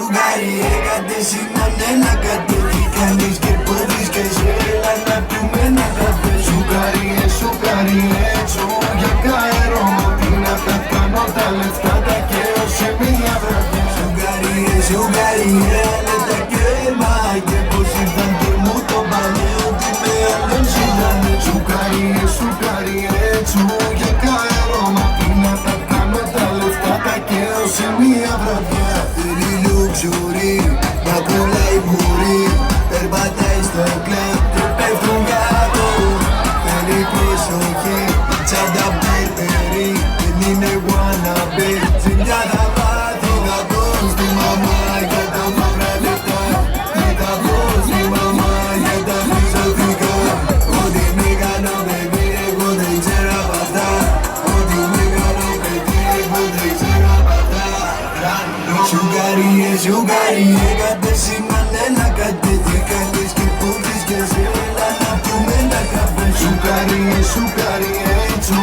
σουγκάριε, κάτι σημαίνει να κατέβει. Κάνεις και πόδεις και σέλα να πιούμε ένα καφέ. Σουγκάριε, σουγκάριε, τσου για καέρωμα. Τι να τα κάνω τα λεφτά τα καίω σε μια βραδιά. Σουγκάριε, σουγκάριε, λεφτά και μάγε. Πως ήρθαν και μου το πάνε ότι με άλλον ζητάνε. Σουγκάριε, σουγκάριε, τσου για καέρωμα. Τι να τα κάνω τα λεφτά τα καίω σε μια βραδιά. Θέλει λουξουρί, μα κολλάει μπουρί. Περπατάει στο κλαμπ και πέφτουν κάτω. Θέλει προσοχή, τσάντα περπερί. Δεν είναι wannabe, ζηλιά θα πάθει. Θα δω στη μαμά για τα μαύρα λεφτά. Θα δω στη μαμά για τα χρυσαφικά. Ό,τι μεγάλο παιδί εγώ δεν ξέρω απ' αυτά. Ό,τι μεγάλο παιδί εγώ δεν ξέρω απ' αυτά. Σουγκάριε, σουγκάριε, κάτι σημαίνει να κατέβει. Κάνεις και πόδεις και σέλα να πιούμε ένα καφέ. Σουγκάριε, σουγκάριε, τσου